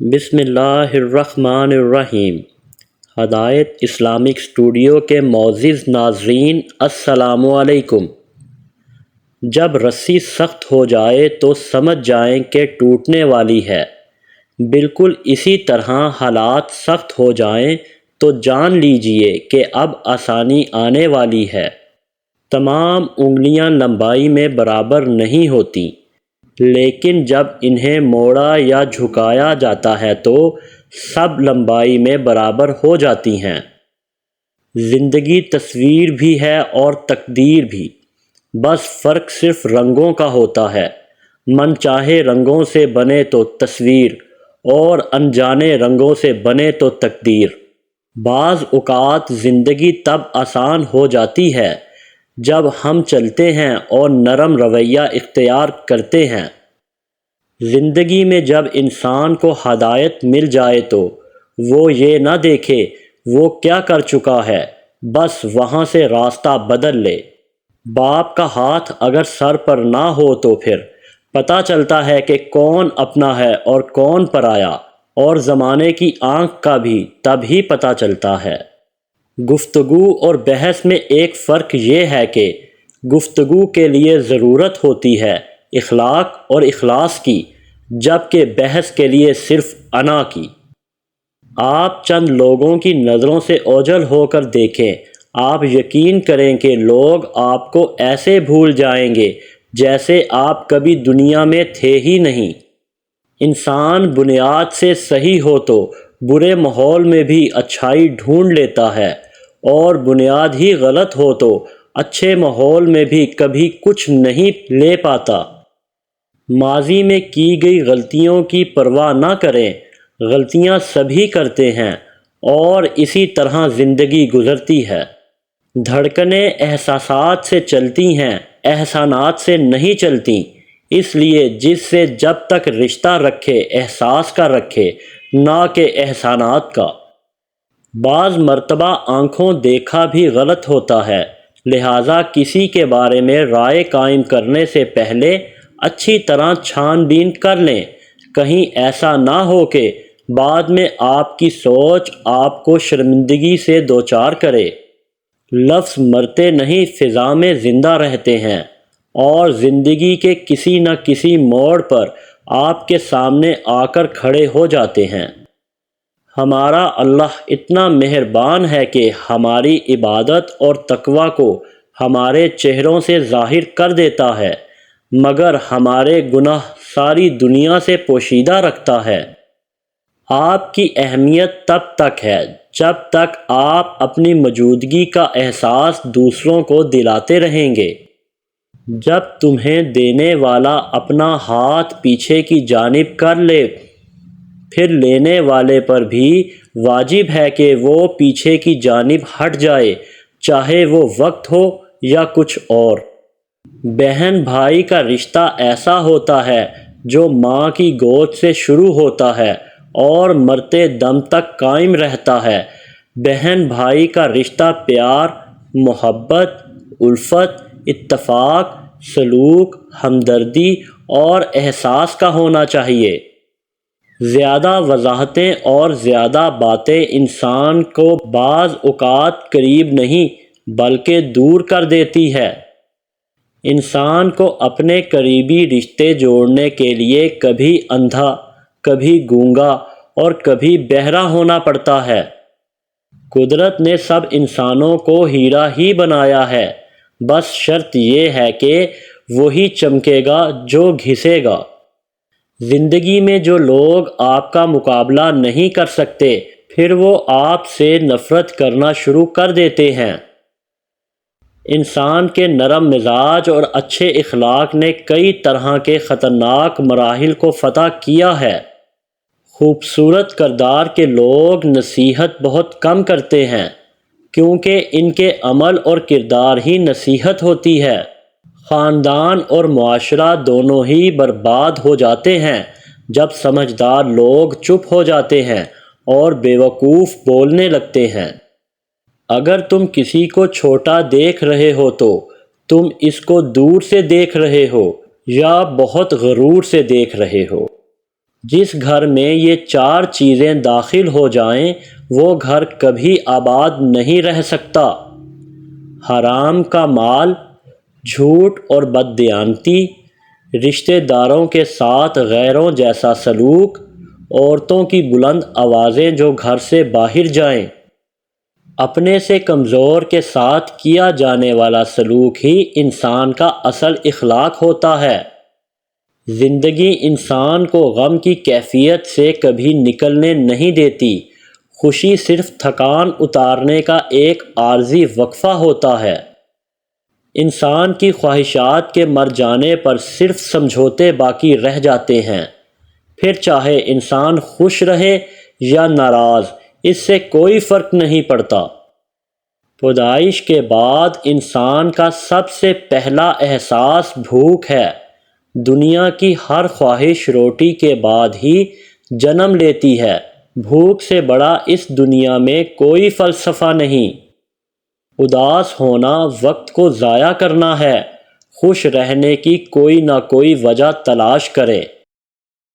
بسم اللہ الرحمن الرحیم۔ ہدایت اسلامک اسٹوڈیو کے معزز ناظرین السلام علیکم۔ جب رسی سخت ہو جائے تو سمجھ جائیں کہ ٹوٹنے والی ہے، بالکل اسی طرح حالات سخت ہو جائیں تو جان لیجئے کہ اب آسانی آنے والی ہے۔ تمام انگلیاں لمبائی میں برابر نہیں ہوتی، لیکن جب انہیں موڑا یا جھکایا جاتا ہے تو سب لمبائی میں برابر ہو جاتی ہیں۔ زندگی تصویر بھی ہے اور تقدیر بھی، بس فرق صرف رنگوں کا ہوتا ہے۔ من چاہے رنگوں سے بنے تو تصویر، اور انجانے رنگوں سے بنے تو تقدیر۔ بعض اوقات زندگی تب آسان ہو جاتی ہے جب ہم چلتے ہیں اور نرم رویہ اختیار کرتے ہیں۔ زندگی میں جب انسان کو ہدایت مل جائے تو وہ یہ نہ دیکھے وہ کیا کر چکا ہے، بس وہاں سے راستہ بدل لے۔ باپ کا ہاتھ اگر سر پر نہ ہو تو پھر پتہ چلتا ہے کہ کون اپنا ہے اور کون پرایا، اور زمانے کی آنکھ کا بھی تب ہی پتہ چلتا ہے۔ گفتگو اور بحث میں ایک فرق یہ ہے کہ گفتگو کے لیے ضرورت ہوتی ہے اخلاق اور اخلاص کی، جبکہ بحث کے لیے صرف انا کی۔ آپ چند لوگوں کی نظروں سے اوجھل ہو کر دیکھیں، آپ یقین کریں کہ لوگ آپ کو ایسے بھول جائیں گے جیسے آپ کبھی دنیا میں تھے ہی نہیں۔ انسان بنیاد سے صحیح ہو تو برے ماحول میں بھی اچھائی ڈھونڈ لیتا ہے، اور بنیاد ہی غلط ہو تو اچھے ماحول میں بھی کبھی کچھ نہیں لے پاتا۔ ماضی میں کی گئی غلطیوں کی پرواہ نہ کریں، غلطیاں سبھی کرتے ہیں، اور اسی طرح زندگی گزرتی ہے۔ دھڑکنیں احساسات سے چلتی ہیں، احسانات سے نہیں چلتی، اس لیے جس سے جب تک رشتہ رکھے احساس کا رکھے، نہ کہ احسانات کا۔ بعض مرتبہ آنکھوں دیکھا بھی غلط ہوتا ہے، لہٰذا کسی کے بارے میں رائے قائم کرنے سے پہلے اچھی طرح چھان بین کر لیں، کہیں ایسا نہ ہو کہ بعد میں آپ کی سوچ آپ کو شرمندگی سے دوچار کرے۔ لفظ مرتے نہیں، فضا میں زندہ رہتے ہیں، اور زندگی کے کسی نہ کسی موڑ پر آپ کے سامنے آ کر کھڑے ہو جاتے ہیں۔ ہمارا اللہ اتنا مہربان ہے کہ ہماری عبادت اور تقویٰ کو ہمارے چہروں سے ظاہر کر دیتا ہے، مگر ہمارے گناہ ساری دنیا سے پوشیدہ رکھتا ہے۔ آپ کی اہمیت تب تک ہے جب تک آپ اپنی موجودگی کا احساس دوسروں کو دلاتے رہیں گے۔ جب تمہیں دینے والا اپنا ہاتھ پیچھے کی جانب کر لے، پھر لینے والے پر بھی واجب ہے کہ وہ پیچھے کی جانب ہٹ جائے، چاہے وہ وقت ہو یا کچھ اور۔ بہن بھائی کا رشتہ ایسا ہوتا ہے جو ماں کی گود سے شروع ہوتا ہے اور مرتے دم تک قائم رہتا ہے۔ بہن بھائی کا رشتہ پیار، محبت، الفت، اتفاق، سلوک، ہمدردی اور احساس کا ہونا چاہیے۔ زیادہ وضاحتیں اور زیادہ باتیں انسان کو بعض اوقات قریب نہیں بلکہ دور کر دیتی ہے۔ انسان کو اپنے قریبی رشتے جوڑنے کے لیے کبھی اندھا، کبھی گونگا اور کبھی بہرا ہونا پڑتا ہے۔ قدرت نے سب انسانوں کو ہیرا ہی بنایا ہے، بس شرط یہ ہے کہ وہی چمکے گا جو گھسے گا۔ زندگی میں جو لوگ آپ کا مقابلہ نہیں کر سکتے، پھر وہ آپ سے نفرت کرنا شروع کر دیتے ہیں۔ انسان کے نرم مزاج اور اچھے اخلاق نے کئی طرح کے خطرناک مراحل کو فتح کیا ہے۔ خوبصورت کردار کے لوگ نصیحت بہت کم کرتے ہیں، کیونکہ ان کے عمل اور کردار ہی نصیحت ہوتی ہے۔ خاندان اور معاشرہ دونوں ہی برباد ہو جاتے ہیں جب سمجھدار لوگ چپ ہو جاتے ہیں اور بیوقوف بولنے لگتے ہیں۔ اگر تم کسی کو چھوٹا دیکھ رہے ہو تو تم اس کو دور سے دیکھ رہے ہو یا بہت غرور سے دیکھ رہے ہو۔ جس گھر میں یہ 4 چیزیں داخل ہو جائیں وہ گھر کبھی آباد نہیں رہ سکتا۔ حرام کا مال، جھوٹ اور بددیانتی، رشتہ داروں کے ساتھ غیروں جیسا سلوک، عورتوں کی بلند آوازیں جو گھر سے باہر جائیں، اپنے سے کمزور کے ساتھ کیا جانے والا سلوک ہی انسان کا اصل اخلاق ہوتا ہے۔ زندگی انسان کو غم کی کیفیت سے کبھی نکلنے نہیں دیتی، خوشی صرف تھکان اتارنے کا ایک عارضی وقفہ ہوتا ہے۔ انسان کی خواہشات کے مر جانے پر صرف سمجھوتے باقی رہ جاتے ہیں، پھر چاہے انسان خوش رہے یا ناراض، اس سے کوئی فرق نہیں پڑتا۔ پیدائش کے بعد انسان کا سب سے پہلا احساس بھوک ہے۔ دنیا کی ہر خواہش روٹی کے بعد ہی جنم لیتی ہے۔ بھوک سے بڑا اس دنیا میں کوئی فلسفہ نہیں۔ اداس ہونا وقت کو ضائع کرنا ہے، خوش رہنے کی کوئی نہ کوئی وجہ تلاش کرے۔